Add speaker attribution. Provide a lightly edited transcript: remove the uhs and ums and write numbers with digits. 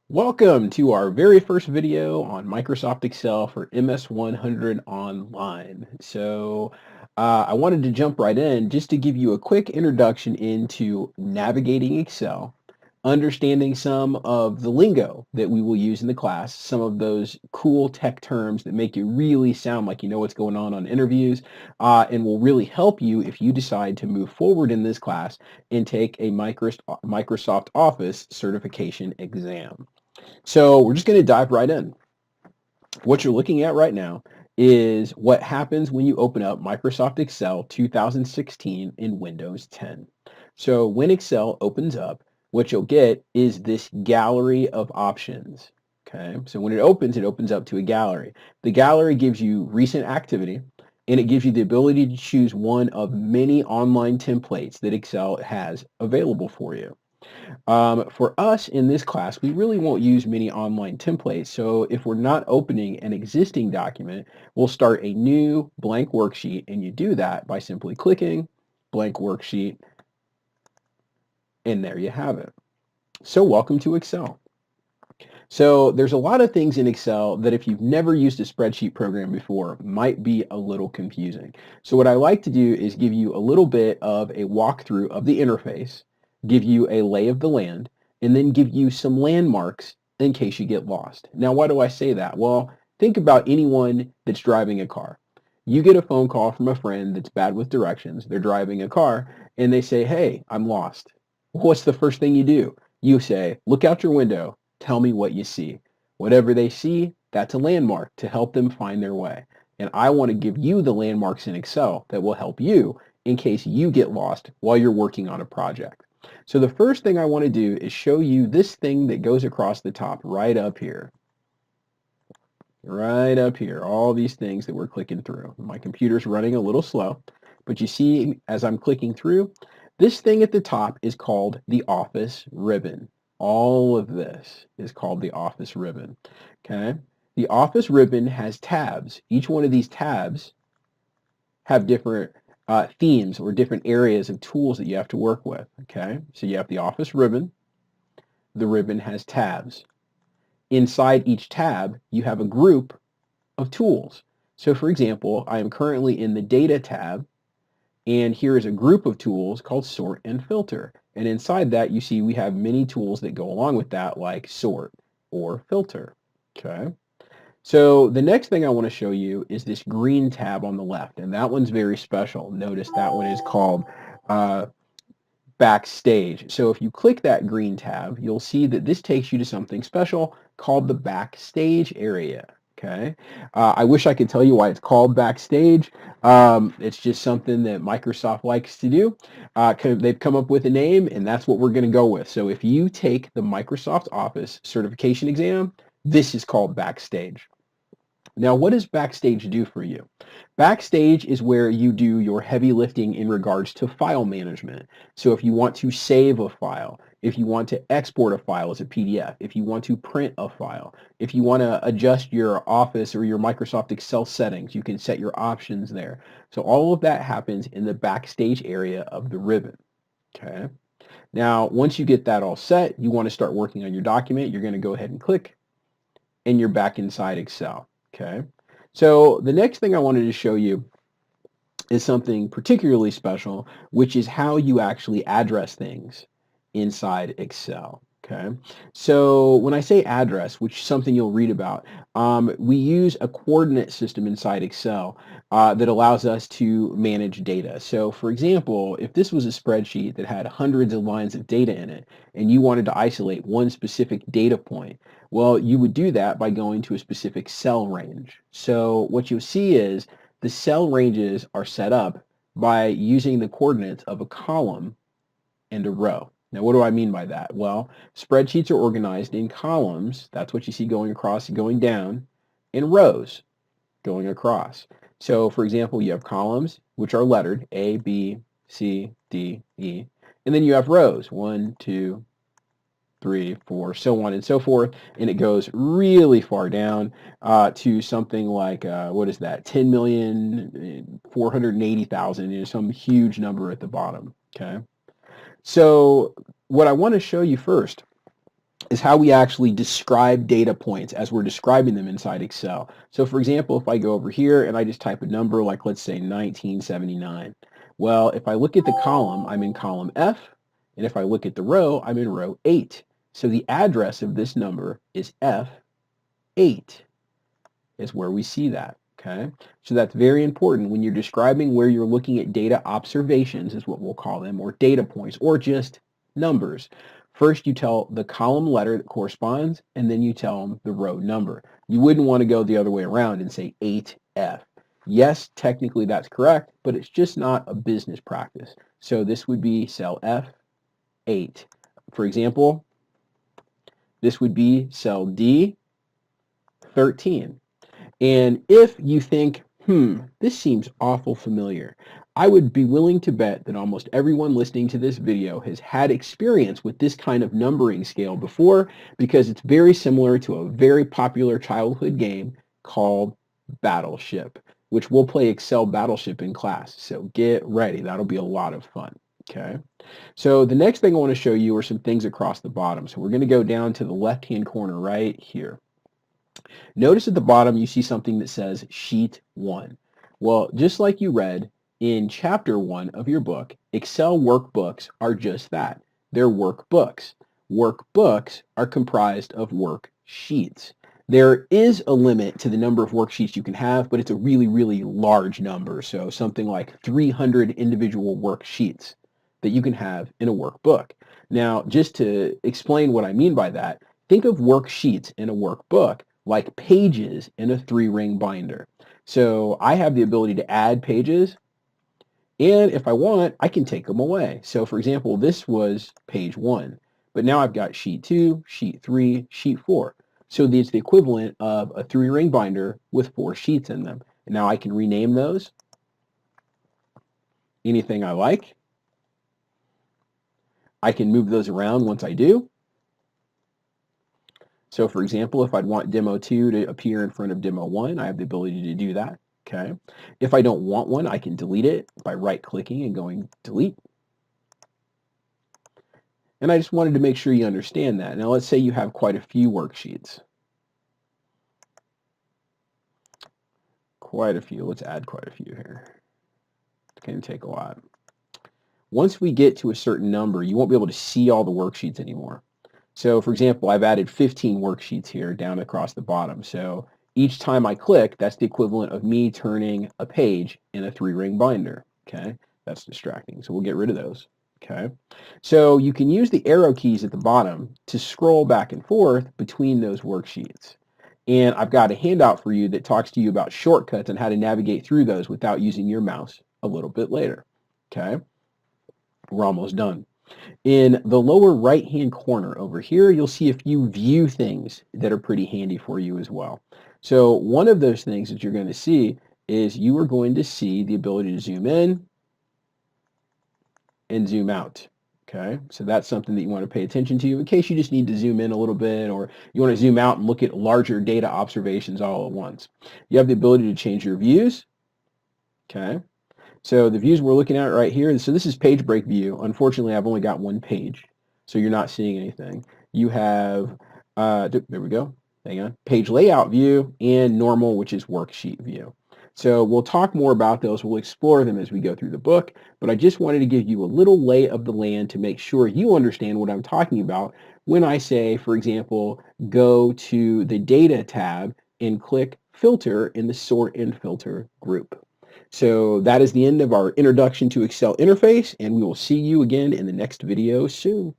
Speaker 1: Welcome to our very first video on Microsoft Excel for MS 100 Online. I wanted to jump right in just to give you a quick introduction into navigating Excel, understanding some of the lingo that we will use in the class, some of those cool tech terms that make you really sound like you know what's going on interviews, and will really help you if you decide to move forward in this class and take a Microsoft Office certification exam. So we're just going to dive right in. What you're looking at right now is what happens when you open up Microsoft Excel 2016 in Windows 10. So when Excel opens up, what you'll get is this gallery of options. Okay, so when it opens up to a gallery. The gallery gives you recent activity, and it gives you the ability to choose one of many online templates that Excel has available for you. For us in this class, we really won't use many online templates. So if we're not opening an existing document, we'll start a new blank worksheet, and you do that by simply clicking blank worksheet, and there you have it. So welcome to Excel. So there's a lot of things in Excel that if you've never used a spreadsheet program before might be a little confusing. So what I like to do is give you a little bit of a walkthrough of the interface, give you a lay of the land, and then give you some landmarks in case you get lost. Now, why do I say that? Well, think about anyone that's driving a car. You get a phone call from a friend that's bad with directions. They're driving a car and they say, "Hey, I'm lost." What's the first thing you do? You say, "Look out your window. Tell me what you see." Whatever they see, that's a landmark to help them find their way. And I want to give you the landmarks in Excel that will help you in case you get lost while you're working on a project. So the first thing I want to do is show you this thing that goes across the top right up here. Right up here, all these things that we're clicking through. My computer's running a little slow, but you see as I'm clicking through, this thing at the top is called the Office ribbon. All of this is called the Office ribbon, okay? The Office ribbon has tabs. Each one of these tabs have different themes or different areas of tools that you have to work with, okay? So you have the Office ribbon. The ribbon has tabs. Inside each tab, you have a group of tools. So for example, I am currently in the Data tab, and here is a group of tools called Sort and Filter. And inside that, you see we have many tools that go along with that, like Sort or Filter. Okay. So the next thing I want to show you is this green tab on the left, and that one's very special. Notice that one is called uh, Backstage. So if you click that green tab, you'll see that this takes you to something special called the Backstage area. Okay. I wish I could tell you why it's called Backstage. It's just something that Microsoft likes to do. They've come up with a name, and that's what we're going to go with. So if you take the Microsoft Office certification exam, this is called Backstage. Now, what does Backstage do for you? Backstage is where you do your heavy lifting in regards to file management. So if you want to save a file, if you want to export a file as a PDF, if you want to print a file, if you want to adjust your Office or your Microsoft Excel settings, you can set your options there. So all of that happens in the Backstage area of the ribbon. Okay. Now, once you get that all set, you want to start working on your document. You're going to go ahead and click, and you're back inside Excel. Okay. So the next thing I wanted to show you is something particularly special, which is how you actually address things inside Excel. Okay, so when I say address, which is something you'll read about, we use a coordinate system inside Excel that allows us to manage data. So for example, if this was a spreadsheet that had hundreds of lines of data in it, and you wanted to isolate one specific data point, well, you would do that by going to a specific cell range. So what you'll see is the cell ranges are set up by using the coordinates of a column and a row. Now, what do I mean by that? Well, spreadsheets are organized in columns. That's what you see going across and going down, and rows going across. So, for example, you have columns, which are lettered A, B, C, D, E, and then you have rows, 1, 2, 3, 4, so on and so forth, and it goes really far down to something like, what is that, 10,480,000, some huge number at the bottom, okay? So what I want to show you first is how we actually describe data points as we're describing them inside Excel. So for example, if I go over here and I just type a number like, let's say 1979. Well, if I look at the column, I'm in column F, and if I look at the row, I'm in row 8. So the address of this number is F8, is where we see that. Okay, so that's very important when you're describing where you're looking at data observations, is what we'll call them, or data points, or just numbers. First, you tell the column letter that corresponds, and then you tell them the row number. You wouldn't want to go the other way around and say 8F. Yes, technically that's correct, but it's just not a business practice. So this would be cell F8. For example, this would be cell D13. And if you think, this seems awful familiar, I would be willing to bet that almost everyone listening to this video has had experience with this kind of numbering scale before, because it's very similar to a very popular childhood game called Battleship, which we'll play Excel Battleship in class. So get ready. That'll be a lot of fun. Okay. So the next thing I want to show you are some things across the bottom. So we're going to go down to the left-hand corner right here. Notice at the bottom you see something that says Sheet 1. Well, just like you read in Chapter 1 of your book, Excel workbooks are just that. They're workbooks. Workbooks are comprised of worksheets. There is a limit to the number of worksheets you can have, but it's a really, really large number. So something like 300 individual worksheets that you can have in a workbook. Now, just to explain what I mean by that, think of worksheets in a workbook like pages in a 3-ring binder. So I have the ability to add pages, and if I want, I can take them away. So for example, this was page 1, but now I've got sheet 2, sheet 3, sheet 4. So it's the equivalent of a 3-ring binder with 4 sheets in them. And now I can rename those anything I like. I can move those around once I do. So for example, if I'd want Demo 2 to appear in front of Demo 1, I have the ability to do that. Okay. If I don't want one, I can delete it by right-clicking and going Delete. And I just wanted to make sure you understand that. Now let's say you have quite a few worksheets. Quite a few. Let's add quite a few here. It can take a lot. Once we get to a certain number, you won't be able to see all the worksheets anymore. So for example, I've added 15 worksheets here down across the bottom. So each time I click, that's the equivalent of me turning a page in a 3-ring binder. Okay, that's distracting. So we'll get rid of those. Okay, so you can use the arrow keys at the bottom to scroll back and forth between those worksheets. And I've got a handout for you that talks to you about shortcuts and how to navigate through those without using your mouse a little bit later. Okay, we're almost done. In the lower right-hand corner over here, you'll see a few view things that are pretty handy for you as well. So one of those things that you're going to see is you are going to see the ability to zoom in and zoom out. Okay, so that's something that you want to pay attention to in case you just need to zoom in a little bit, or you want to zoom out and look at larger data observations all at once. You have the ability to change your views. Okay. So the views we're looking at right here, so this is page break view. Unfortunately, I've only got one page, so you're not seeing anything. You have, there we go, hang on, page layout view and normal, which is worksheet view. So we'll talk more about those. We'll explore them as we go through the book, but I just wanted to give you a little lay of the land to make sure you understand what I'm talking about when I say, for example, go to the Data tab and click Filter in the Sort and Filter group. So that is the end of our introduction to Excel interface, and we will see you again in the next video soon.